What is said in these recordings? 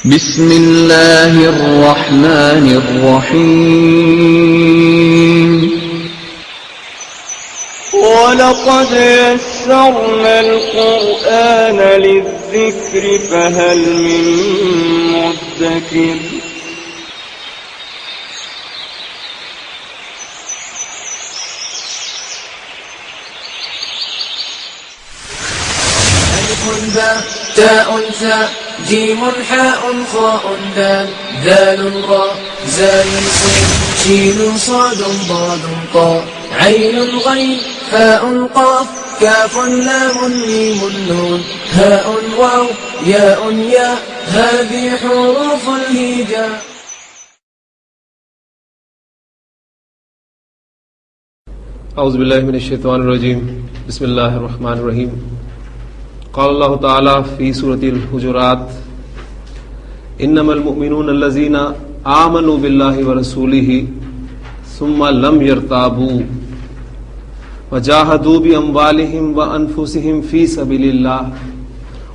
بسم اللہ الرحمن الرحیم وَلَقَدْ يَسَّرْنَا الْقُرْآنَ لِلذِّكْرِ فَهَلْ مِن مُّدَّكِرٍ ألف باء تاء ثاء جيم حاء خاء دال ذال راء زال سين شين صاد ضاد طاء عين غين فاء قاف كاف لام ميم نون هاء واو ياء ياء هذه حروف الهجاء. اعوذ باللہ من الشیطان الرجیم بسم اللہ الرحمن الرحیم. قال اللہ تعالی فی سورۃ الحجرات انما المؤمنون الذین آمنوا باللہ ورسولہ ثم لم يرتابوا وجاہدوا باموالہم وانفسہم فی سبیل اللہ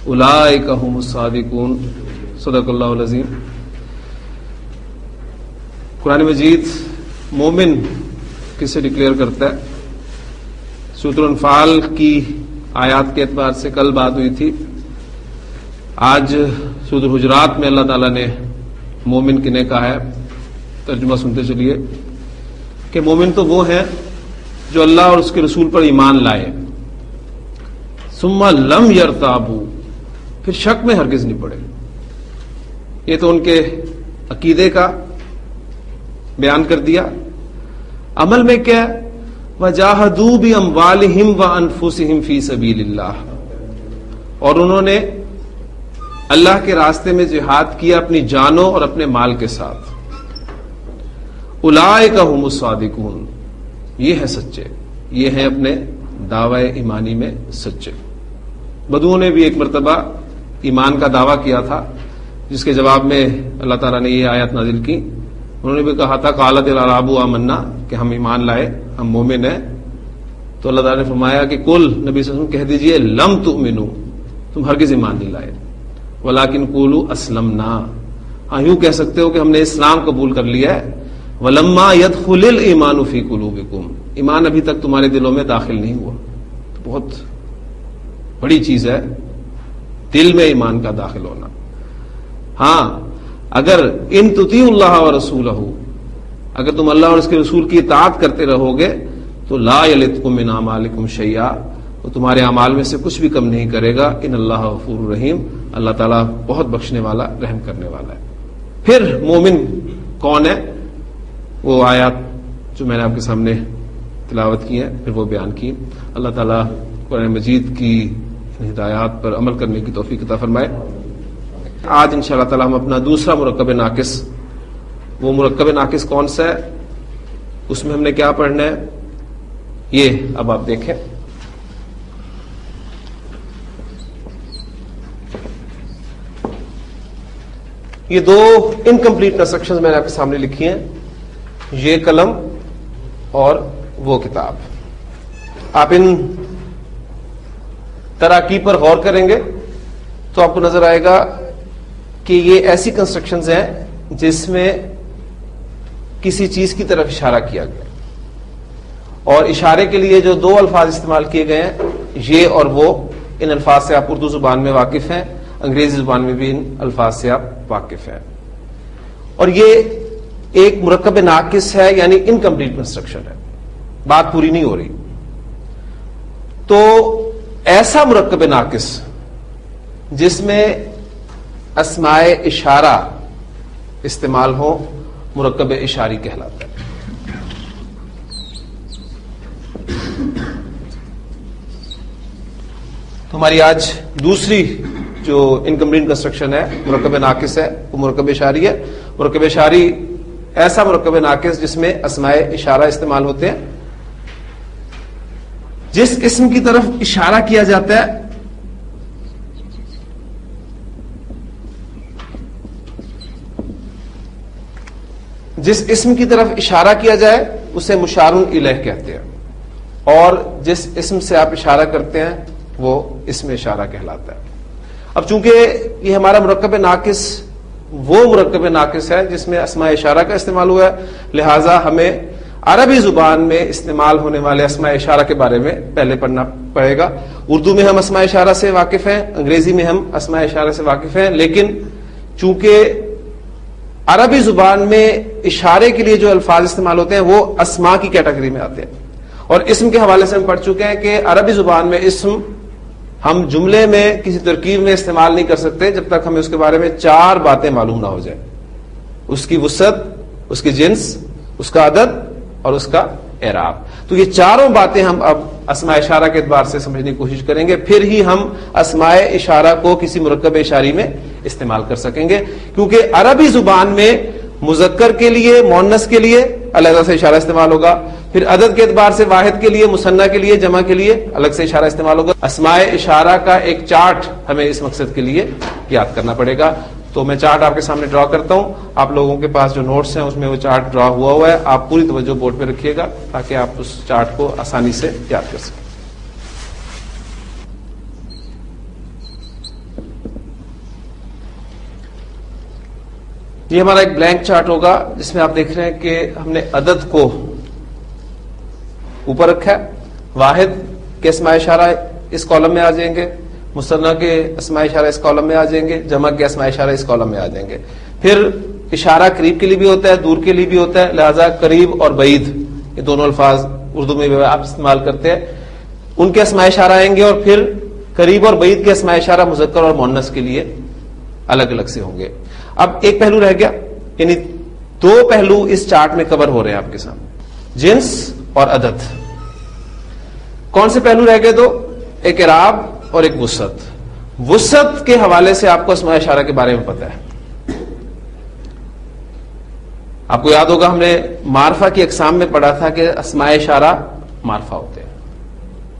اولئک هم الصادقون. صدق اللہ العظیم. قرآن مجید مومن کسے ڈکلیئر کرتا ہے؟ سورۃ الانفال کی آیات کے اعتبار سے کل بات ہوئی تھی. آج سورۃ الحجرات میں اللہ تعالیٰ نے مومن کنہیں کہا ہے. ترجمہ سنتے چلیے کہ مومن تو وہ ہیں جو اللہ اور اس کے رسول پر ایمان لائے، ثم لم یرتابوا، پھر شک میں ہرگز نہیں پڑے. یہ تو ان کے عقیدے کا بیان کر دیا. عمل میں کیا؟ وَجَاهَدُوا بِأَمْوَالِهِمْ وَأَنفُسِهِمْ فِي سَبِيلِ اللَّهِ، اور انہوں نے اللہ کے راستے میں جہاد کیا اپنی جانوں اور اپنے مال کے ساتھ. اولئک هم الصادقون، یہ ہے سچے، یہ ہیں اپنے دعوی ایمانی میں سچے. بدوؤں نے بھی ایک مرتبہ ایمان کا دعویٰ کیا تھا، جس کے جواب میں اللہ تعالیٰ نے یہ آیت نازل کی. انہوں نے بھی کہا تھا قالت الاعراب آمنا، کہ ہم ایمان لائے، ہم مومن ہیں. تو اللہ تعالیٰ نے فرمایا کہ کل نبی صلی اللہ علیہ وسلم کہہ دیجئے لم تؤمنوا، تم ہرگز ایمان نہیں لائے، ولکن قولوا اسلمنا، ہاں یوں کہہ سکتے ہو کہ ہم نے اسلام قبول کر لیا ہے. ولما يدخل الایمان فی قلوبکم، ایمان ابھی تک تمہارے دلوں میں داخل نہیں ہوا. تو بہت بڑی چیز ہے دل میں ایمان کا داخل ہونا. ہاں اگر ان تطیعوا اللہ ورسولہ، اگر تم اللہ اور اس کے رسول کی اطاعت کرتے رہو گے تو لا یلتکم من اعمالکم شیئا، وہ تمہارے اعمال میں سے کچھ بھی کم نہیں کرے گا. ان اللہ غفور رحیم، اللہ تعالیٰ بہت بخشنے والا رحم کرنے والا ہے. پھر مومن کون ہے؟ وہ آیات جو میں نے آپ کے سامنے تلاوت کی ہیں پھر وہ بیان کی. اللہ تعالیٰ قرآن مجید کی ہدایات پر عمل کرنے کی توفیق عطا فرمائے. آج انشاءاللہ تعالیٰ ہم اپنا دوسرا مرکب ناقص، وہ مرکب ناقص کون سا ہے، اس میں ہم نے کیا پڑھنا ہے، یہ اب آپ دیکھیں. یہ دو انکمپلیٹ کنسٹرکشنز میں نے آپ کے سامنے لکھی ہیں، یہ قلم اور وہ کتاب. آپ ان تراکیب پر غور کریں گے تو آپ کو نظر آئے گا کہ یہ ایسی کنسٹرکشنز ہیں جس میں کسی چیز کی طرف اشارہ کیا گیا، اور اشارے کے لیے جو دو الفاظ استعمال کیے گئے ہیں یہ اور وہ، ان الفاظ سے آپ اردو زبان میں واقف ہیں، انگریزی زبان میں بھی ان الفاظ سے آپ واقف ہیں. اور یہ ایک مرکب ناقص ہے، یعنی انکمپلیٹ کنسٹرکشن ہے، بات پوری نہیں ہو رہی. تو ایسا مرکب ناقص جس میں اسماء اشارہ استعمال ہو مرکب اشاری کہلاتا ہے. تو ہماری آج دوسری جو انکمپلیٹ کنسٹرکشن ہے مرکب ناقص ہے، وہ مرکب اشاری ہے. مرکب اشاری ایسا مرکب ناقص جس میں اسماء اشارہ استعمال ہوتے ہیں. جس اسم کی طرف اشارہ کیا جاتا ہے جس اسم کی طرف اشارہ کیا جائے اسے مشار الیہ کہتے ہیں، اور جس اسم سے آپ اشارہ کرتے ہیں وہ اسم اشارہ کہلاتا ہے. اب چونکہ یہ ہمارا مرکب ناقص وہ مرکب ناقص ہے جس میں اسماء اشارہ کا استعمال ہوا ہے، لہذا ہمیں عربی زبان میں استعمال ہونے والے اسماء اشارہ کے بارے میں پہلے پڑھنا پڑے گا۔ اردو میں ہم اسماء اشارہ سے واقف ہیں، انگریزی میں ہم اسماء اشارہ سے واقف ہیں، لیکن چونکہ عربی زبان میں اشارے کے لیے جو الفاظ استعمال ہوتے ہیں وہ اسماء کی کیٹیگری میں آتے ہیں، اور اسم کے حوالے سے ہم پڑھ چکے ہیں کہ عربی زبان میں اسم ہم جملے میں کسی ترکیب میں استعمال نہیں کر سکتے جب تک ہمیں اس کے بارے میں 4 باتیں معلوم نہ ہو جائیں: اس کی وسعت، اس کی جنس، اس کا عدد اور اس کا اعراب۔ تو یہ 4 باتیں ہم اب اسماء اشارہ کے اعتبار سے سمجھنے کی کوشش کریں گے، پھر ہی ہم اسماء اشارہ کو کسی مرکب اشاری میں استعمال کر سکیں گے، کیونکہ عربی زبان میں مذکر کے لیے، مؤنث کے لیے علیحدہ سے اشارہ استعمال ہوگا، پھر عدد کے اعتبار سے واحد کے لیے، مثنیٰ کے لیے، جمع کے لیے الگ سے اشارہ استعمال ہوگا۔ اسماء اشارہ کا ایک چارٹ ہمیں اس مقصد کے لیے یاد کرنا پڑے گا۔ تو میں چارٹ آپ کے سامنے ڈرا کرتا ہوں، آپ لوگوں کے پاس جو نوٹس ہیں اس میں وہ چارٹ ڈرا ہوا ہے، آپ پوری توجہ بورڈ پہ رکھیے گا تاکہ آپ اس چارٹ کو آسانی سے یاد کر سکیں۔ یہ ہمارا ایک بلینک چارٹ ہوگا جس میں آپ دیکھ رہے ہیں کہ ہم نے عدد کو اوپر رکھا ہے، واحد کے اسماء اشارہ اس کالم میں آ جائیں گے، مثنیٰ کے اسماء اشارہ اس کالم میں آ جائیں گے، جمع کے اسماء اشارہ اس کالم میں آ جائیں گے۔ پھر اشارہ قریب کے لیے بھی ہوتا ہے، دور کے لیے بھی ہوتا ہے، لہذا قریب اور بعید یہ دونوں الفاظ اردو میں بھی آپ استعمال کرتے ہیں، ان کے اسماء اشارہ آئیں گے، اور پھر قریب اور بعید کے اسماء اشارہ مذکر اور مؤنث کے لیے الگ الگ سے ہوں گے۔ اب ایک پہلو رہ گیا، یعنی 2 پہلو اس چارٹ میں کور ہو رہے ہیں آپ کے سامنے، جنس اور عدد۔ کون سے پہلو رہ گئے؟ 2، ایک اعراب اور ایک وسعت۔ وسعت کے حوالے سے آپ کو اسماء اشارہ کے بارے میں پتہ ہے، آپ کو یاد ہوگا ہم نے معرفہ کی اقسام میں پڑھا تھا کہ اسماء اشارہ معرفہ ہوتے ہیں،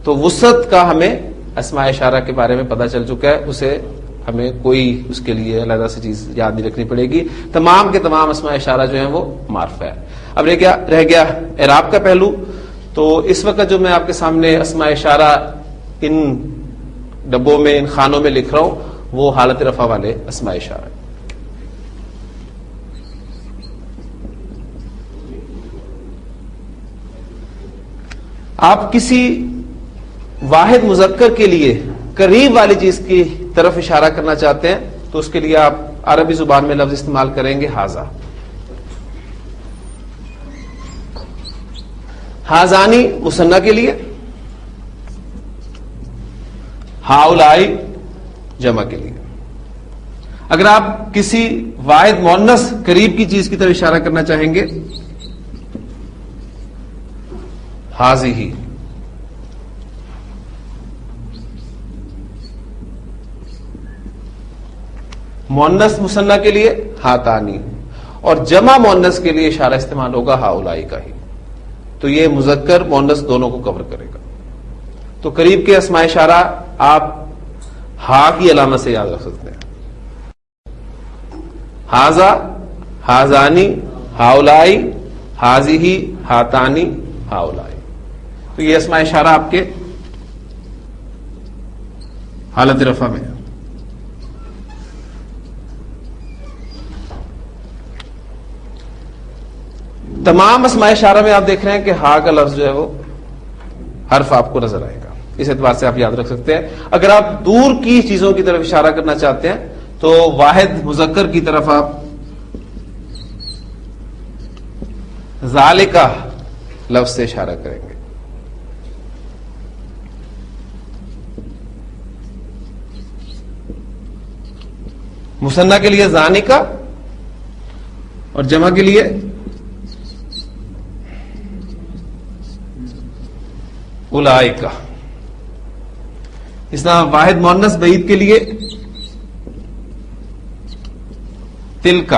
تو وسعت کا ہمیں اسماء اشارہ کے بارے میں پتہ چل چکا ہے، اسے ہمیں کوئی اس کے لیے علیحدہ سے چیز یاد نہیں رکھنی پڑے گی، تمام کے تمام اسماء اشارہ جو ہیں وہ معرفہ ہے۔ اب رہ گیا اعراب کا پہلو، تو اس وقت جو میں آپ کے سامنے اسماء اشارہ ان ڈبوں میں، ان خانوں میں لکھ رہا ہوں، وہ حالت رفع والے اسماء اشارہ۔ آپ کسی واحد مذکر کے لیے قریب والی چیز کی طرف اشارہ کرنا چاہتے ہیں تو اس کے لیے آپ عربی زبان میں لفظ استعمال کریں گے ھذا۔ ھذانی مثنیٰ کے لیے، ہؤلائی جمع کے لیے۔ اگر آپ کسی واحد مؤنث قریب کی چیز کی طرف اشارہ کرنا چاہیں گے، ھذہ۔ مؤنث مثنیٰ کے لیے ہاتانی، اور جمع مؤنث کے لیے اشارہ استعمال ہوگا ہؤلائی کا ہی، تو یہ مذکر مؤنث دونوں کو کور کرے گا۔ تو قریب کے اسماء اشارہ آپ ہا کی علامت سے یاد رکھ سکتے ہیں، ھذا، ھذانی، ہؤلائی، ھذہ، ہاتانی، ہؤلائی۔ تو یہ اسماء اشارہ آپ کے حالت رفع میں ہے۔ تمام اسماء اشارہ میں آپ دیکھ رہے ہیں کہ ہا کا لفظ جو ہے وہ حرف آپ کو نظر آئے گا، اس اعتبار سے آپ یاد رکھ سکتے ہیں۔ اگر آپ دور کی چیزوں کی طرف اشارہ کرنا چاہتے ہیں تو واحد مذکر کی طرف آپ ذالکہ لفظ سے اشارہ کریں گے۔ مثنیٰ کے لیے ذانکہ اور جمع کے لیے اولئک۔ اس طرح واحد مؤنث بعید کے لیے تلک،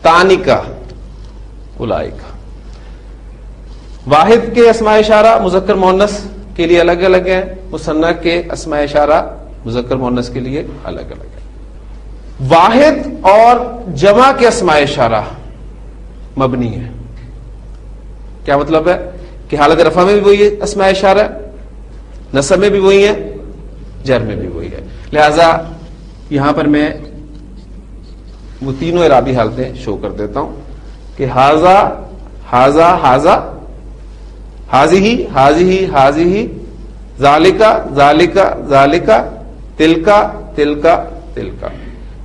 تانک، اولئک۔ واحد کے اسماء اشارہ مذکر مؤنث کے لیے الگ الگ ہیں، مثنیٰ کے اسماء اشارہ مذکر مؤنث کے لیے الگ الگ ہیں۔ واحد اور جمع کے اسماء اشارہ مبنی ہے۔ کیا مطلب ہے کہ حالت رفع میں بھی وہی اسماء اشارہ ہے، نصب میں بھی وہی ہے، جر میں بھی وہی ہے. لہذا یہاں پر میں وہ تینوں اعرابی حالتیں شو کر دیتا ہوں کہ ہاذا ہاذا ہاذا، ہاذی ہاذی ہاذی، ذالکا ذالکا ذالکا، تلکا تلکا تلکا.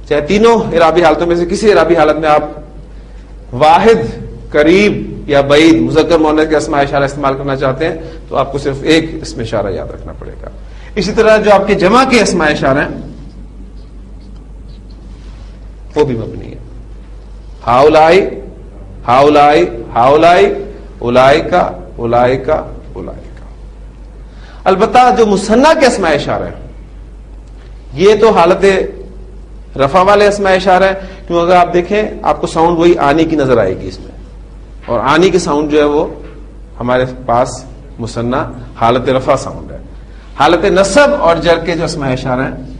چاہے تینوں اعرابی حالتوں میں سے کسی اعرابی حالت میں آپ واحد، قریب یا بعید مذکر مؤنث کے اسماء اشارہ استعمال کرنا چاہتے ہیں تو آپ کو صرف ایک اسم اشارہ یاد رکھنا پڑے گا. اسی طرح جو آپ کے جمع کے اسماء اشارہ ہیں وہ بھی مبنی ہے. ہاؤلائی ہاؤلائی ہاؤلائی، اولائکا اولائکا اولائکا. البتہ جو مثنیٰ کے اسماء اشارہ ہیں یہ تو حالت رفع والے اسماء اشارہ ہیں، کیوں اگر آپ دیکھیں آپ کو ساؤنڈ وہی آنی کی نظر آئے گی اس میں، اور آنی کی ساؤنڈ جو ہے وہ ہمارے پاس مثنیٰ حالت رفع ساؤنڈ ہے. حالت نصب اور جر کے جو اسماء اشارہ ہیں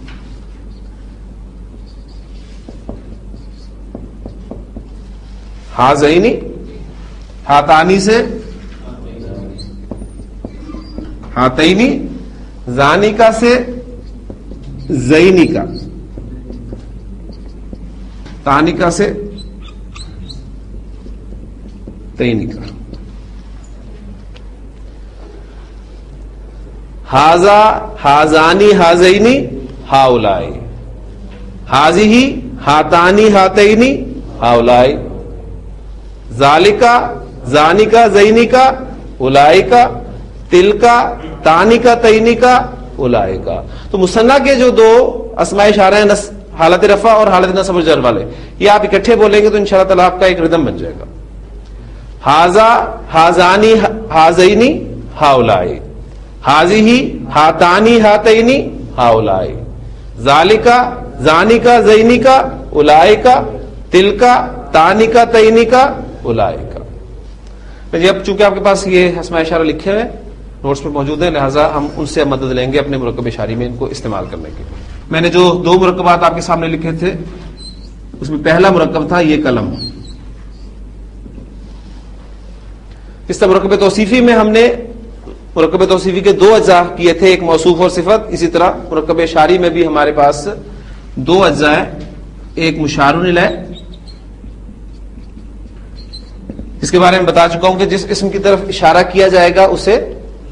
ہازینی، ہاتانی سے ہاتینی، زانیکا سے زینیکا، تانیکا سے تینیکا. ہاذا ہازانی ہازینی ہاؤلائی، ہاذی ہاتانی ہاتینی ہاؤلائی، ذالکا زانیکا زینیکا اولائکا، تلکا تانیکا تینیکا اولائکا. تو مثنیٰ کے جو دو اسماء اشارہ ہیں حالت رفع اور حالت نصب و جر والے، یہ آپ اکٹھے بولیں گے تو انشاءاللہ تعالیٰ آپ کا ایک ردم بن جائے گا. ہاذا ہازانی ہازینی ہاؤلائی، ہاذی ہاتانی ہاتینی ہاؤلائی، ذالکا زانیکا زینیکا اولائکا، تلکا تانیکا تینیکا اولائکا. اب چونکہ آپ کے پاس یہ اسماء اشارہ لکھے ہوئے نوٹس میں موجود ہیں، لہٰذا ہم ان سے مدد لیں گے اپنے مرکب اشاری میں ان کو استعمال کرنے کے. میں نے جو دو مرکبات آپ کے سامنے لکھے تھے اس میں پہلا مرکب تھا یہ قلم. اس طرح مرکب توصیفی میں ہم نے مرکب توصیفی کے دو اجزاء کیے تھے، ایک موصوف اور صفت. اسی طرح مرکب اشاری میں بھی ہمارے پاس دو اجزاء ہیں، ایک مشار الیہ، اس کے بارے میں بتا چکا ہوں کہ جس اسم کی طرف اشارہ کیا جائے گا اسے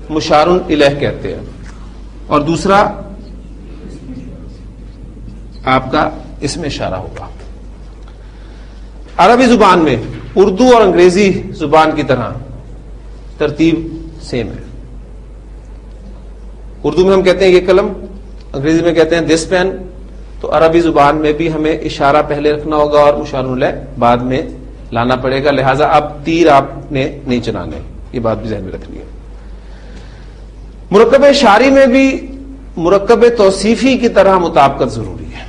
مشار الیہ کہتے ہیں، اور دوسرا آپ کا اسم اشارہ ہوگا. عربی زبان میں اردو اور انگریزی زبان کی طرح ترتیب سیم ہے. اردو میں ہم کہتے ہیں یہ قلم، انگریزی میں کہتے ہیں دس پین. تو عربی زبان میں بھی ہمیں اشارہ پہلے رکھنا ہوگا اور مشار الیہ بعد میں لانا پڑے گا، لہذا اب تیر آپ نے نہیں چلانے، یہ بات بھی ذہن میں رکھنی ہے. مرکب اشاری میں بھی مرکب توصیفی کی طرح مطابقت ضروری ہے.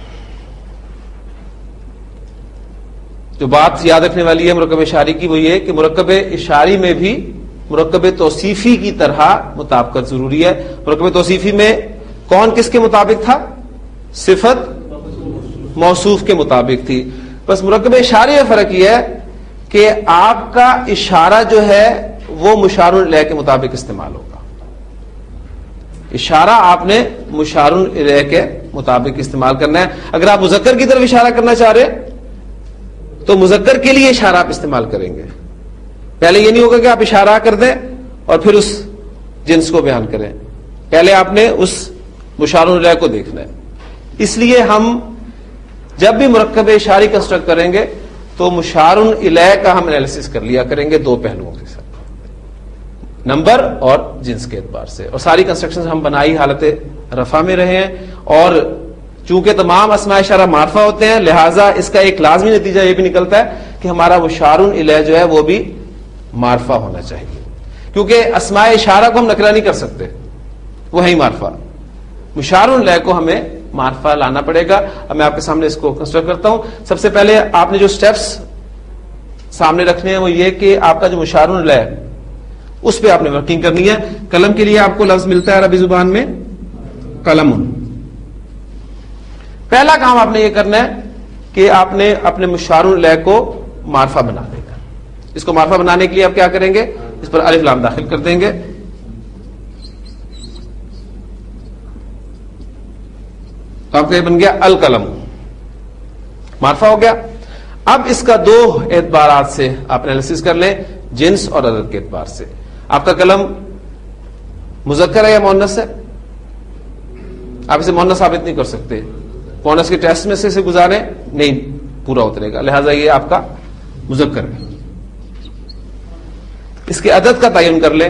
جو بات یاد رکھنے والی ہے مرکب اشاری کی وہ یہ کہ مرکب اشاری میں بھی مرکب توصیفی کی طرح مطابقت ضروری ہے. مرکب توصیفی میں کون کس کے مطابق تھا؟ صفت موصوف کے مطابق تھی. بس مرکب اشاری میں فرق یہ ہے کہ آپ کا اشارہ جو ہے وہ مشار الیہ کے مطابق استعمال ہوگا. اشارہ آپ نے مشار الیہ کے مطابق استعمال کرنا ہے. اگر آپ مذکر کی طرف اشارہ کرنا چاہ رہے تو مذکر کے لیے اشارہ آپ استعمال کریں گے. پہلے یہ نہیں ہوگا کہ آپ اشارہ کر دیں اور پھر اس جنس کو بیان کریں، پہلے آپ نے اس مشار الیہ کو دیکھنا ہے. اس لیے ہم جب بھی مرکب اشاری کنسٹرکٹ کریں گے تو مشار الیہ کا ہم انالیسس کر لیا کریں گے دو پہلوؤں کے ساتھ، نمبر اور جنس کے اعتبار سے. اور ساری کنسٹرکشن ہم بنائی حالت رفع میں رہے ہیں، اور چونکہ تمام اسماء اشارہ معرفہ ہوتے ہیں لہذا اس کا ایک لازمی نتیجہ یہ بھی نکلتا ہے کہ ہمارا مشار الیہ جو ہے وہ بھی معرفہ ہونا چاہیے، کیونکہ اسماء اشارہ کو ہم نکرہ نہیں کر سکتے، وہ ہے ہی معرفہ. مشار الیہ کو ہمیں معرفہ لانا پڑے گا. اب میں آپ کے سامنے اس کو کنسٹرکٹ کرتا ہوں. سب سے پہلے آپ نے جو سٹیپس سامنے رکھنے ہیں وہ یہ کہ آپ کا جو مشار الیہ اس پہ آپ نے ورکنگ کرنی ہے. قلم کے لیے آپ کو لفظ ملتا ہے عربی زبان میں قلم. پہلا کام آپ نے یہ کرنا ہے کہ آپ نے اپنے مشار الیہ کو معرفہ بنا دینا. اس کو معرفہ بنانے کے لیے آپ کیا کریں گے؟ اس پر الف لام داخل کر دیں گے. تو آپ کا یہ بن گیا القلم، معرفہ ہو گیا. اب اس کا دو اعتبارات سے آپ انالیسس کر لیں، جنس اور عدد کے اعتبار سے. آپ کا قلم مذکر ہے یا مؤنث ہے؟ آپ اسے مؤنث ثابت نہیں کر سکتے، مؤنث کے ٹیسٹ میں سے اسے گزارے نہیں پورا اترے گا، لہذا یہ آپ کا مذکر ہے. اس کے عدد کا تعین کر لیں،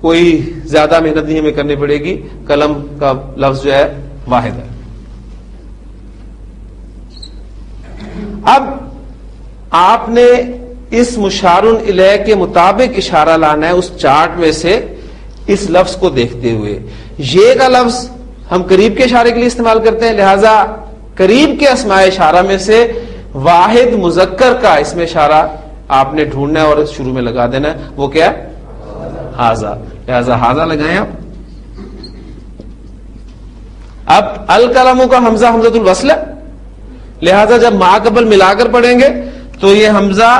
کوئی زیادہ محنت نہیں ہمیں کرنی پڑے گی، قلم کا لفظ جو ہے واحد ہے. اب آپ نے اس مشار الیہ کے مطابق اشارہ لانا ہے اس چارٹ میں سے اس لفظ کو دیکھتے ہوئے. یہ کا لفظ ہم قریب کے اشارے کے لیے استعمال کرتے ہیں، لہذا قریب کے اسماء اشارہ میں سے واحد مذکر کا اس میں اشارہ آپ نے ڈھونڈنا ہے اور شروع میں لگا دینا ہے، وہ کیا ہے؟ ہاذا. لہذا ہاذا لگائیں آپ. اب القلم کا حمزہ حمزۃ الوصل ہے، لہذا جب ما قبل ملا کر پڑھیں گے تو یہ حمزہ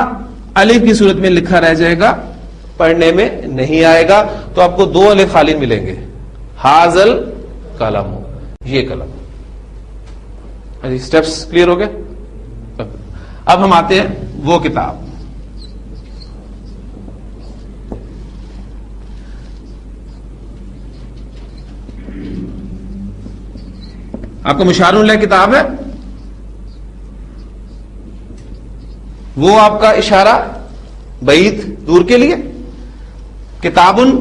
الف کی صورت میں لکھا رہ جائے گا، پڑھنے میں نہیں آئے گا. تو آپ کو دو الف خالی ملیں گے، حاذل قلم، یہ قلم. اسٹیپس کلیئر ہو گئے؟ اب ہم آتے ہیں وہ کتاب. آپ کا مشار الیہ کتاب ہے، وہ آپ کا اشارہ بعید دور کے لیے. کتابن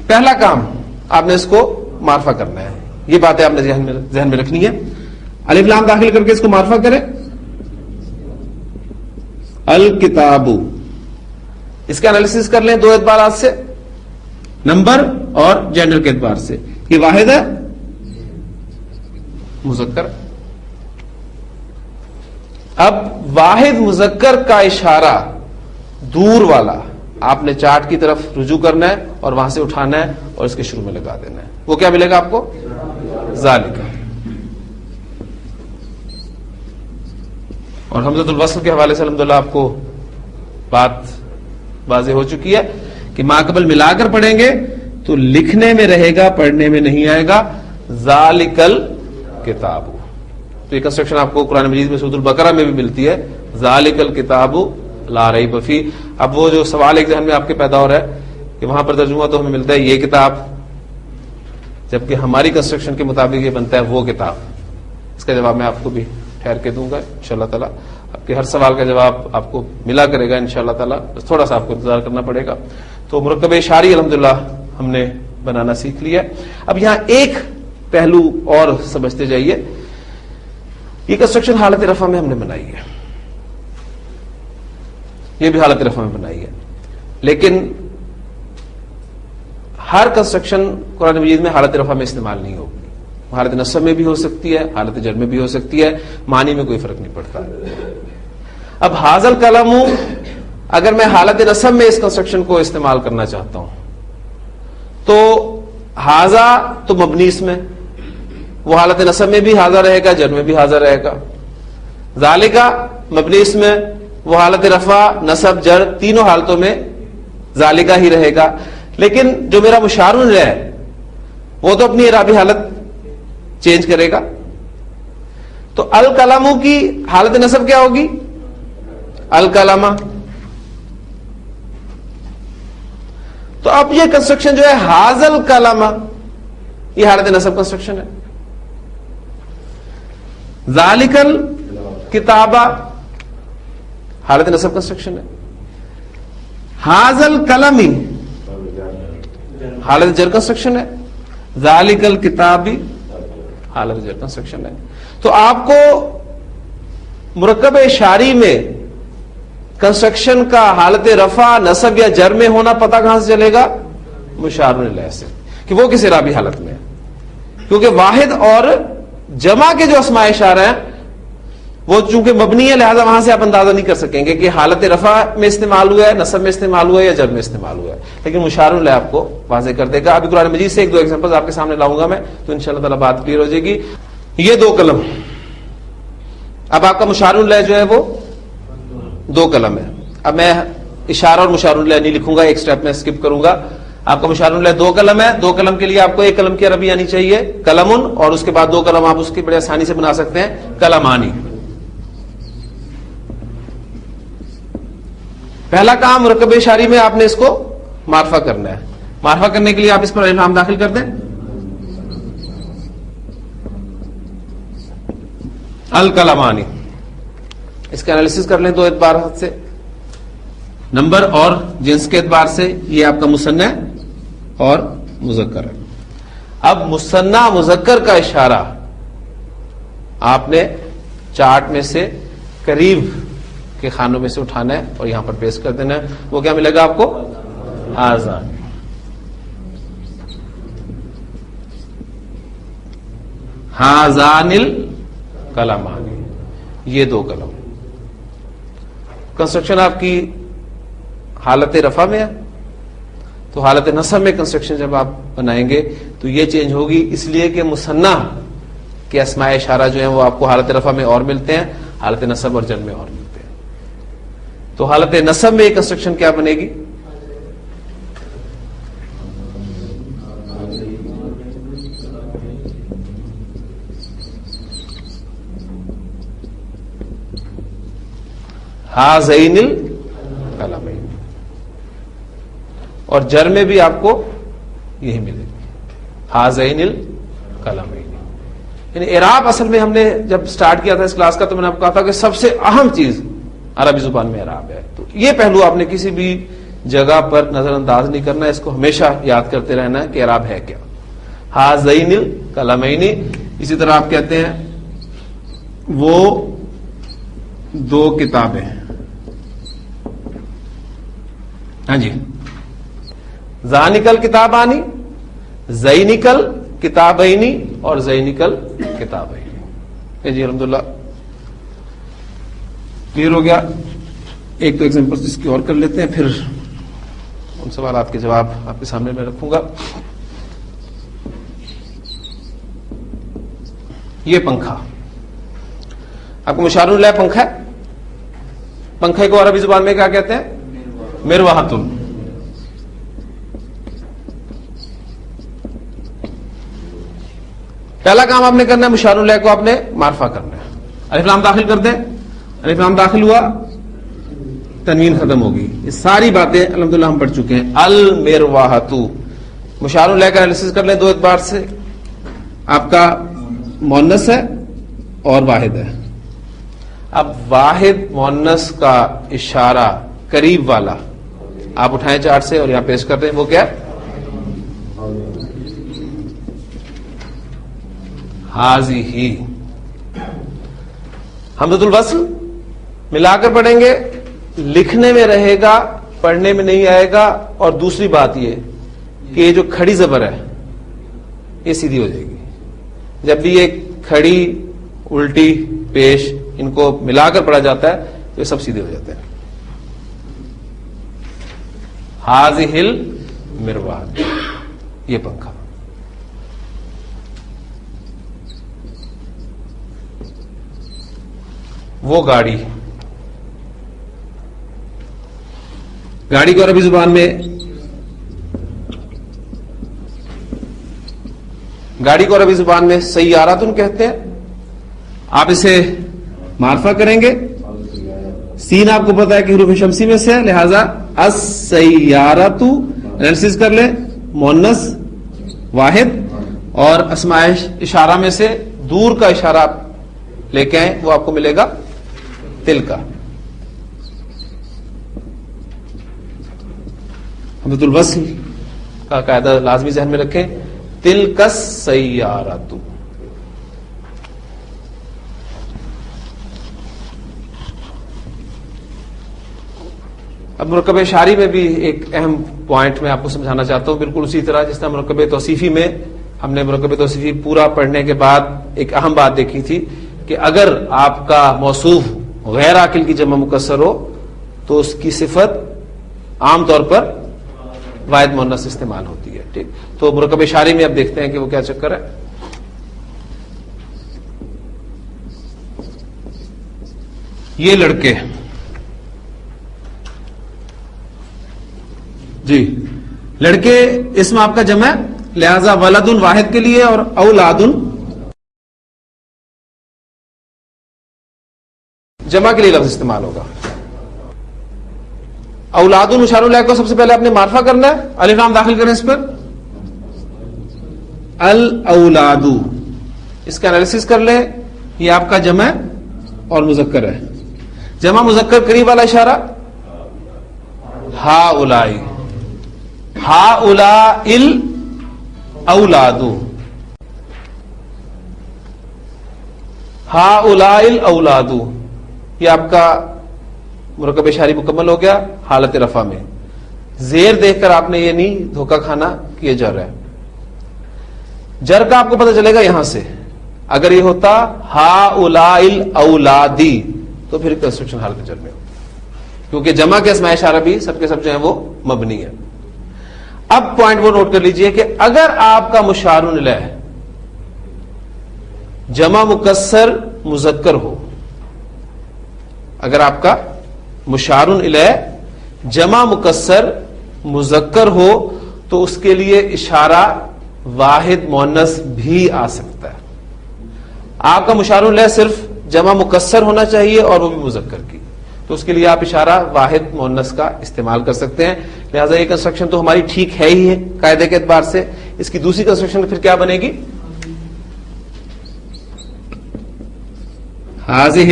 پہلا کام آپ نے اس کو معرفہ کرنا ہے، یہ باتیں آپ نے ذہن میں رکھنی ہے. الف لام داخل کر کے اس کو معرفہ کریں. الکتاب، اس کا انالیسس کر لیں دو اعتبارات سے، نمبر اور جینڈر کے اعتبار سے. یہ واحد ہے، مذکر. اب واحد مذکر کا اشارہ دور والا آپ نے چارٹ کی طرف رجوع کرنا ہے اور وہاں سے اٹھانا ہے اور اس کے شروع میں لگا دینا ہے. وہ کیا ملے گا آپ کو؟ ذالک. اور حمزۃ الوصل کے حوالے سے الحمدللہ آپ کو بات واضح ہو چکی ہے کہ ما قبل ملا کر پڑھیں گے تو لکھنے میں رہے گا، پڑھنے میں نہیں آئے گا. ذالکل کتاب، تو یہ کنسٹرکشن آپ کو قرآن مجید میں سورۃ البقرہ میں بھی ملتی ہے، ذالکل کتاب لا ریب فیہ. اب وہ جو سوال ایک ذہن میں آپ کے پیدا ہو رہا ہے کہ وہاں پر ترجمہ تو ہمیں ملتا ہے یہ کتاب، جبکہ ہماری کنسٹرکشن کے مطابق یہ بنتا ہے وہ کتاب. اس کا جواب میں آپ کو بھی ٹھہر کے دوں گا انشاءاللہ تعالی. آپ کے ہر سوال کا جواب آپ کو ملا کرے گا انشاءاللہ تعالی، بس تھوڑا سا آپ کو انتظار کرنا پڑے گا. تو مرکب اشاری الحمدللہ ہم نے بنانا سیکھ لیا. اب یہاں ایک پہلو اور سمجھتے جائیے. یہ کنسٹرکشن حالت رفع میں ہم نے بنائی ہے، یہ بھی حالت رفع میں بنائی ہے، لیکن ہر کنسٹرکشن قرآن مجید میں حالت رفع میں استعمال نہیں ہوگی. حالت نصب میں بھی ہو سکتی ہے، حالت جر میں بھی ہو سکتی ہے، معنی میں کوئی فرق نہیں پڑتا. اب حاذل قلم، اگر میں حالت نصب میں اس کنسٹرکشن کو استعمال کرنا چاہتا ہوں تو حاذا تو مبنی اس میں، وہ حالت نصب میں بھی حاذا رہے گا، جر میں بھی حاذا رہے گا. ذالکا مبنی اس میں، وہ حالت رفع نصب جر تینوں حالتوں میں ذالکا ہی رہے گا. لیکن جو میرا مشار الیہ ہے وہ تو اپنی اعرابی حالت چینج کرے گا. تو القلم کی حالت نصب کیا ہوگی؟ القلم. تو اب یہ کنسٹرکشن جو ہے حاذل قلم، یہ حالت نصب کنسٹرکشن ہے. ذالکل کتابہ حالت نصب کنسٹرکشن ہے. حاذل قلمی حالت جر کنسٹرکشن ہے. ذالکل کتابی حالت جر کنسٹرکشن ہے. تو آپ کو مرکب اشاری میں کنسٹرکشن کا حالت رفع نصب یا جر میں ہونا پتہ کہاں سے چلے گا؟ مشار الیہ سے، کہ وہ کس اعرابی حالت میں ہے. کیونکہ واحد اور جمع کے جو اسماء اشارہ ہیں وہ چونکہ مبنی ہے، لہذا وہاں سے آپ اندازہ نہیں کر سکیں گے کہ حالت رفع میں استعمال ہوا ہے، نصب میں استعمال ہوا ہے یا جر میں استعمال ہوا ہے. لیکن مشار الیہ آپ کو واضح کر دے گا. ابھی قرآن مجید سے ایک دو ایگزامپل آپ کے سامنے لاؤں گا میں، تو انشاءاللہ تعالی بات کلیئر ہو جائے گی. یہ دو قلم، اب آپ کا مشار الیہ جو ہے وہ دو قلم ہے. اب میں اشارہ اور مشار الیہ نہیں لکھوں گا، ایک سٹیپ میں اسکپ کروں گا. آپ کا مشار الہ 2 قلم ہے، 2 قلم کے لیے آپ کو 1 قلم کی عربی آنی چاہیے، قلمن، اور اس کے بعد 2 قلم آپ اس کی بڑے آسانی سے بنا سکتے ہیں، قلمانی۔ پہلا کام مرکب اشاری میں آپ نے اس کو معرفہ کرنا ہے۔ معرفہ کرنے کے لیے آپ اس پر الف لام داخل کر دیں، القلمانی۔ اس کا انالیسس کر لیں 2 اعتبار سے، نمبر اور جنس کے اعتبار سے۔ یہ آپ کا مثنی اور مذکر ہے۔ اب مثنی مذکر کا اشارہ آپ نے چارٹ میں سے قریب کے خانوں میں سے اٹھانا ہے اور یہاں پر پیسٹ کر دینا ہے۔ وہ کیا ملے گا آپ کو؟ آزان۔ ہازان القلمانی، یہ 2 قلم۔ کنسٹرکشن آپ کی حالت رفع میں ہے، تو حالت نصب میں کنسٹرکشن جب آپ بنائیں گے تو یہ چینج ہوگی، اس لیے کہ مثنی کے اسماء اشارہ جو ہیں وہ آپ کو حالت رفع میں اور ملتے ہیں، حالت نصب اور جر میں اور ملتے ہیں۔ تو حالت نصب میں یہ کنسٹرکشن کیا بنے گی؟ ہازین القلمین، اور جر میں بھی آپ کو یہی ملے گی، ہازین القلمین۔ یعنی اعراب اصل میں ہم نے جب سٹارٹ کیا تھا اس کلاس کا تو میں نے آپ کو کہا تھا کہ سب سے اہم چیز عربی زبان میں اعراب ہے، تو یہ پہلو آپ نے کسی بھی جگہ پر نظر انداز نہیں کرنا، اس کو ہمیشہ یاد کرتے رہنا ہے کہ اعراب ہے کیا۔ ہازین القلمین، اسی طرح آپ کہتے ہیں وہ 2 کتابیں، ہاں جی، زانکل کتابانی، زینکل کتابینی اور زینکل کتابینی۔ جی الحمدللہ کلیئر ہو گیا۔ ایک تو ایگزامپل اس کی اور کر لیتے ہیں، پھر ان سوالات کے جواب آپ کے سامنے میں رکھوں گا۔ یہ پنکھا آپ کو مشار الہ پنکھا ہے، پنکھے کو عربی زبان میں کیا کہتے ہیں؟ مروحۃ۔ پہلا کام آپ نے کرنا ہے، مشار الہ کو آپ نے معرفہ کرنا ہے۔ الف لام داخل کر دیں، الف لام داخل ہوا، تنوین ختم ہوگی۔ یہ ساری باتیں الحمدللہ ہم پڑھ چکے ہیں۔ المروحۃ، مشار الہ کا انالیسس کر لیں 2 اعتبار سے۔ آپ کا مؤنث ہے اور واحد ہے۔ اب واحد مؤنث کا اشارہ قریب والا آپ اٹھائیں چارٹ سے اور یہاں پیش کر دیں، وہ کیا؟ ہازیہ۔ حمزۃ الوصل ملا کر پڑھیں گے، لکھنے میں رہے گا، پڑھنے میں نہیں آئے گا۔ اور دوسری بات یہ کہ یہ جو کھڑی زبر ہے یہ سیدھی ہو جائے گی۔ جب بھی یہ کھڑی، الٹی، پیش، ان کو ملا کر پڑھا جاتا ہے تو یہ سب سیدھے ہو جاتے ہیں۔ ہازیہ المروحۃ، یہ پنکھا۔ وہ گاڑی، گاڑی کو عربی زبان میں، گاڑی کو عربی زبان میں سیاراتن کہتے ہیں۔ آپ اسے معرفہ کریں گے، سین آپ کو پتا ہے کہ حروف شمسی میں سے ہے، لہذا السیارۃ انالیسس کر لیں، مؤنث واحد، اور اسماء اشارہ میں سے دور کا اشارہ آپ لے کے آئیں، وہ آپ کو ملے گا تل کا۔ حمزۃ الوصل کا قاعدہ لازمی ذہن میں رکھیں، تل کا سیارۃ۔ اب مرکب اشاری میں بھی ایک اہم پوائنٹ میں آپ کو سمجھانا چاہتا ہوں، بالکل اسی طرح جس طرح مرکب توصیفی میں ہم نے مرکب توصیفی پورا پڑھنے کے بعد ایک اہم بات دیکھی تھی کہ اگر آپ کا موصوف غیر عاقل کی جمع مکسر ہو تو اس کی صفت عام طور پر واحد مؤنث استعمال ہوتی ہے، ٹھیک۔ تو مرکب اشاری میں اب دیکھتے ہیں کہ وہ کیا چکر ہے۔ یہ لڑکے، جی لڑکے اسم آپ کا جمع ہے، لہذا ولد واحد کے لیے اور اولاد جمع کے لیے لفظ استعمال ہوگا. اولاد مشار الیہ کو سب سے پہلے آپ نے معرفہ کرنا ہے، الف لام داخل کریں اس پر، الاولاد. اس کا انالیسس کر لیں، یہ آپ کا جمع اور مذکر ہے. جمع مذکر قریب والا اشارہ ہا اولائی، ہا اولا الاولاد، ہا اولا الاولاد. یہ آپ کا مرکب اشاری مکمل ہو گیا حالت رفع میں. زیر دیکھ کر آپ نے یہ نہیں دھوکہ کھانا کہ یہ جر ہے. جر کا آپ کو پتہ چلے گا یہاں سے. اگر یہ ہوتا ہا اولا الاولادی تو پھر کنسٹرکشن حالت جر میں ہو، کیونکہ جمع کے اسماء اشارہ بھی سب کے سب جو ہیں وہ مبنی ہے. اب پوائنٹ وہ نوٹ کر لیجئے کہ اگر آپ کا مشار الیہ جمع مکسر مذکر ہو، اگر آپ کا مشار الیہ جمع مکسر مذکر ہو تو اس کے لیے اشارہ واحد مؤنث بھی آ سکتا ہے. آپ کا مشار الیہ صرف جمع مکسر ہونا چاہیے اور وہ بھی مذکر کی، تو اس کے لیے آپ اشارہ واحد مؤنث کا استعمال کر سکتے ہیں. لہذا یہ کنسٹرکشن تو ہماری ٹھیک ہے ہی ہے قاعدے کے اعتبار سے. اس کی دوسری کنسٹرکشن پھر کیا بنے گی؟ ہاذہ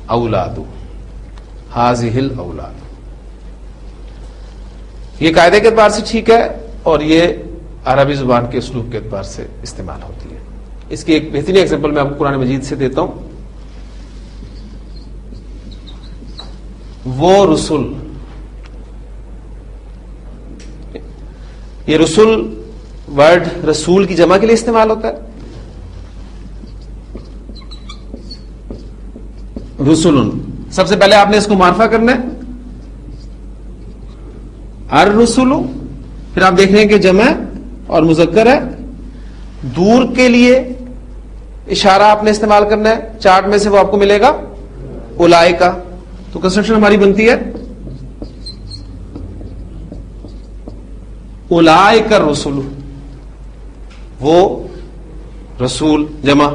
الاولاد، ہاذہ الاولاد. یہ قاعدے کے اعتبار سے ٹھیک ہے اور یہ عربی زبان کے اسلوب کے اعتبار سے استعمال ہوتی ہے. اس کی ایک بہترین ایگزامپل میں آپ کو قرآن مجید سے دیتا ہوں. وہ رسول، یہ رسول ورڈ رسول کی جمع کے لیے استعمال ہوتا ہے. رسول، سب سے پہلے آپ نے اس کو معرفہ کرنا ہے الرسل، پھر آپ دیکھ رہے ہیں کہ جمع اور مذکر ہے. دور کے لیے اشارہ آپ نے استعمال کرنا ہے، چارٹ میں سے وہ آپ کو ملے گا اولائکا. تو کنسٹرکشن ہماری بنتی ہے اولائکا الرسل، وہ رسول جمع.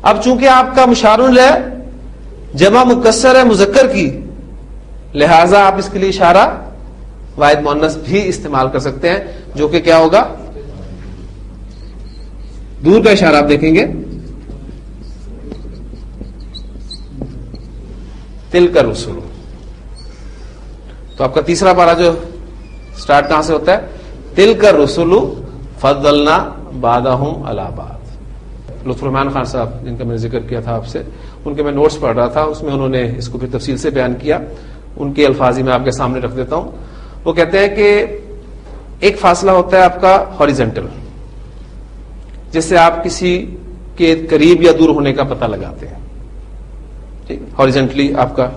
اب چونکہ آپ کا مشار الیہ جمع مکسر ہے مذکر کی، لہذا آپ اس کے لیے اشارہ واحد مؤنث بھی استعمال کر سکتے ہیں، جو کہ کیا ہوگا؟ دور کا اشارہ آپ دیکھیں گے تلک الرسل. تو آپ کا تیسرا پارہ جو سٹارٹ کہاں سے ہوتا ہے؟ تلک الرسل فضلنا بعضهم علی بعض. لطف الرحمان خان صاحب جن کا میں نے ذکر کیا تھا آپ سے، ان کے میں نوٹس پڑھ رہا تھا، اس میں انہوں نے اس کو پھر تفصیل سے بیان کیا. ان کے الفاظ ہی میں آپ کے سامنے رکھ دیتا ہوں. وہ کہتے ہیں کہ ایک فاصلہ ہوتا ہے آپ کا ہاریزنٹل، جس سے آپ کسی کے قریب یا دور ہونے کا پتہ لگاتے ہیں. ٹھیک، ہاریزنٹلی آپ کا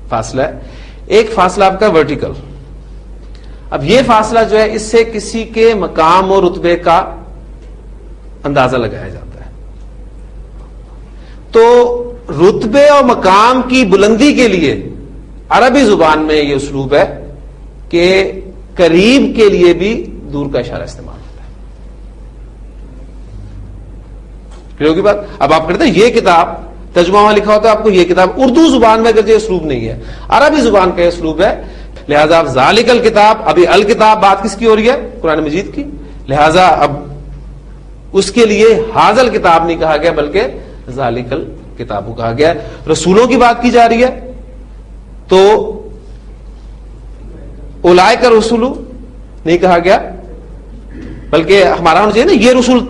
فاصلہ ہے. ایک فاصلہ آپ کا ورٹیکل. اب یہ فاصلہ جو ہے اس سے کسی کے مقام اور رتبے کا اندازہ لگایا جاتا ہے. تو رتبے اور مقام کی بلندی کے لیے عربی زبان میں یہ اسلوب ہے کہ قریب کے لیے بھی دور کا اشارہ استعمال ہوتا ہے. کلیئر ہوگی بات؟ اب آپ کہتے ہیں یہ کتاب ترجمہ وہاں لکھا ہوتا ہے آپ کو یہ کتاب اردو زبان میں اگر یہ اسلوب نہیں ہے، عربی زبان کا یہ اسلوب ہے. لہذا اب ذالک الکتاب، ابھی الکتاب بات کس کی ہو رہی ہے؟ قرآن مجید کی. لہذا اب اس کے لیے حاضل کتاب نہیں کہا گیا بلکہ ذالک الکتاب کہا گیا. رسولوں کی بات کی جا رہی ہے تو اولائک الرسل نہیں کہا گیا بلکہ ہمارا ہونا چاہیے نا یہ رسول،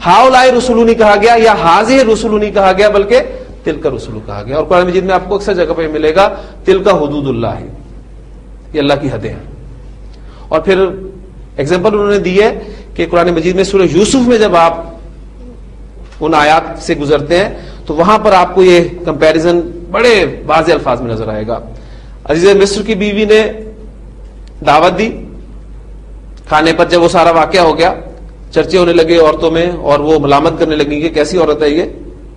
ہاؤلائے رسول نہیں کہا گیا یا حاضر رسول نہیں کہا گیا بلکہ تلک رسول کہا گیا. اور قرآن مجید میں آپ کو اکثر جگہ پہ ملے گا تلک حدود اللہ، یہ اللہ کی حدیں ہیں. اور پھر ایگزامپل انہوں نے دی ہے کہ قرآن مجید میں سورہ یوسف میں جب آپ ان آیات سے گزرتے ہیں تو وہاں پر آپ کو یہ کمپیریزن بڑے واضح الفاظ میں نظر آئے گا. عزیز مصر کی بیوی نے دعوت دی کھانے پر، جب وہ سارا واقعہ ہو گیا چرچے ہونے لگے عورتوں میں اور وہ ملامت کرنے لگی کہ کیسی عورت ہے یہ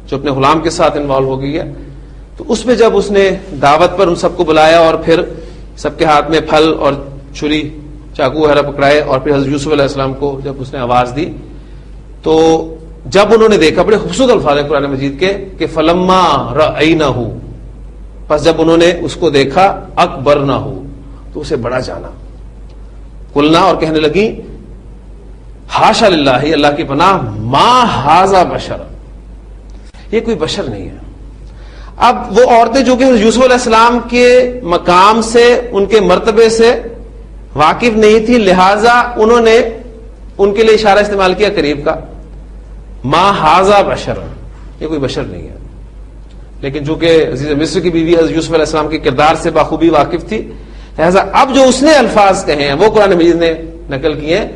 جو اپنے غلام کے ساتھ انوالو ہو گئی ہے. تو اس میں جب اس نے دعوت پر ان سب کو بلایا اور پھر سب کے ہاتھ میں پھل اور چھری چاقو وغیرہ پکڑائے، اور پھر حضرت یوسف علیہ السلام کو جب اس نے آواز دی تو جب انہوں نے دیکھا، بڑے خوبصورت الفاظ ہیں قرآن مجید کے کہ فلما رأینہ، پس جب انہوں نے اس کو دیکھا، اکبرنہ، تو اسے بڑا جانا، قلنا، اور کہنے لگی حاشا للہ، اللہ کی پناہ، ما ھذا بشر، یہ کوئی بشر نہیں ہے۔ اب وہ عورتیں جو کہ یوسف علیہ السلام کے مقام سے، ان کے مرتبے سے واقف نہیں تھی، لہذا انہوں نے ان کے لیے اشارہ استعمال کیا قریب کا، ما ھذا بشر، یہ کوئی بشر نہیں ہے۔ لیکن چونکہ عزیز مصر کی بیوی حضرت یوسف علیہ السلام کے کردار سے بخوبی واقف تھی، لہذا اب جو اس نے الفاظ کہے ہیں وہ قرآن مجید نے نقل کیے ہیں۔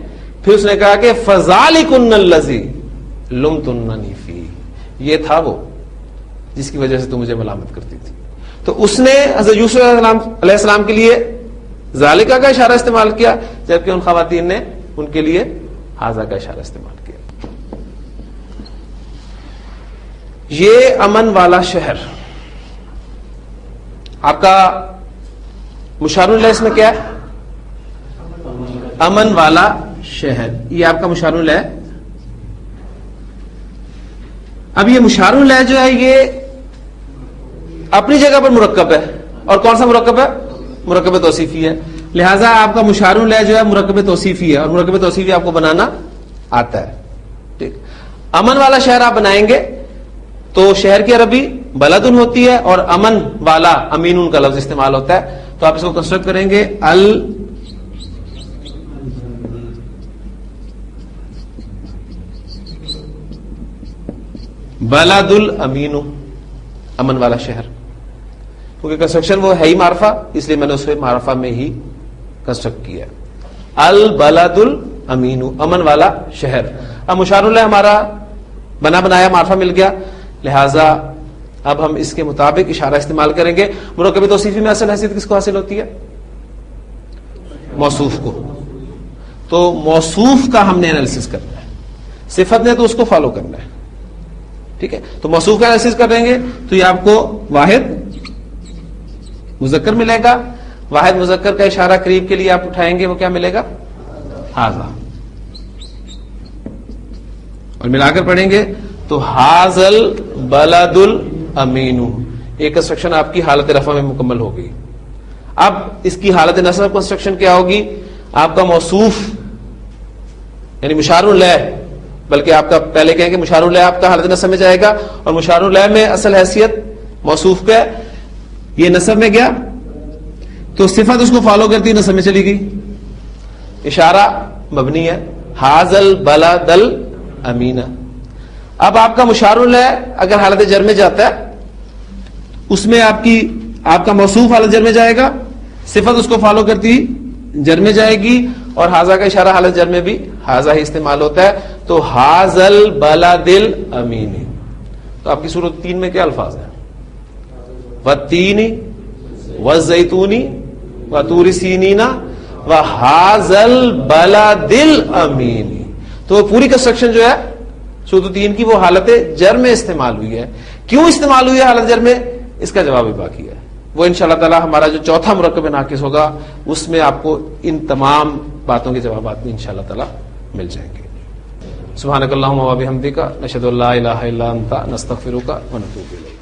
پھر اس نے کہا کہ فذالکن الذی لمتننی فیہ، یہ تھا وہ جس کی وجہ سے تو مجھے ملامت کرتی تھی۔ تو اس نے حضرت یوسف علیہ السلام کے لیے ذالکہ کا اشارہ استعمال کیا، جبکہ ان خواتین نے ان کے لیے ھذا کا اشارہ استعمال کیا۔ یہ امن والا شہر، آپ کا مشار الیہ اس میں کیا ہے؟ امن والا شہر، یہ آپ کا مشار الیہ۔ اب یہ مشار الیہ جو ہے یہ اپنی جگہ پر مرکب ہے، اور کون سا مرکب ہے؟ مرکب توصیفی ہے، لہذا آپ کا مشار الیہ جو ہے مرکب توصیفی ہے، اور مرکب توصیفی آپ کو بنانا آتا ہے، ٹھیک۔ امن والا شہر آپ بنائیں گے تو شہر کی عربی بلدن ہوتی ہے، اور امن والا امین کا لفظ استعمال ہوتا ہے، تو آپ اس کو کنسٹرکٹ کریں گے بلد الامین، امن والا شہر، کیونکہ کنسٹرکشن وہ ہے ہی معرفہ، اس لیے میں نے اسے معرفہ میں ہی کنسٹرکٹ کیا، البلد الامین، امن والا شہر۔ اب مشار الیہ ہمارا بنایا معرفہ مل گیا، لہذا اب ہم اس کے مطابق اشارہ استعمال کریں گے۔ مرکب توصیفی میں اصل حیثیت کس کو حاصل ہوتی ہے؟ موصوف کو، تو موصوف کا ہم نے انالیسس کرنا ہے، صفت نے تو اس کو فالو کرنا ہے، ٹھیک ہے۔ تو موصوف کا انالیسس کریں گے تو یہ آپ کو واحد مذکر ملے گا، واحد مذکر کا اشارہ قریب کے لیے آپ اٹھائیں گے، وہ کیا ملے گا؟ ھذا، اور ملا کر پڑھیں گے تو ھذل بلد الامین، ایک کنسٹرکشن آپ کی حالت رفع میں مکمل ہو گئی۔ اب اس کی حالت نصب کنسٹرکشن کیا ہوگی؟ آپ کا موصوف یعنی مشار الیہ، بلکہ آپ کا پہلے کہیں کہ مشار الیہ آپ کا حالت نصب میں جائے گا، اور مشار الیہ میں اصل حیثیت موصوف کا، یہ نصب میں گیا تو صفت اس کو فالو کرتی نصب میں چلی گئی، اشارہ مبنی ہے، ھذل بلد الامین۔ اب آپ کا مشار الیہ اگر حالت جر میں جاتا ہے، اس میں آپ کا موصوف حالت جر میں جائے گا، صفت اس کو فالو کرتی جر میں جائے گی، اور ھذا کا اشارہ حالت جر میں بھی ھذا ہی استعمال ہوتا ہے، تو ھذل بلد الامین۔ تو آپ کی سورۃ 3 میں کیا الفاظ ہیں؟ والتین والزیتون وطور سینین وھذل بلد الامین۔ تو پوری کنسٹرکشن جو ہے سورۃ 3 کی وہ حالت جر میں استعمال ہوئی ہے۔ کیوں استعمال ہوئی ہے حالت جر میں؟ اس کا جواب بھی باقی ہے، وہ انشاءاللہ تعالی ہمارا جو چوتھا مرکب ناقص ہوگا اس میں آپ کو ان تمام باتوں کے جوابات بھی انشاءاللہ تعالی مل جائیں گے۔ سبحانک اللہم و بحمدک، نشہد ان لا الہ الا انت، نستغفرک و نتوب الیک۔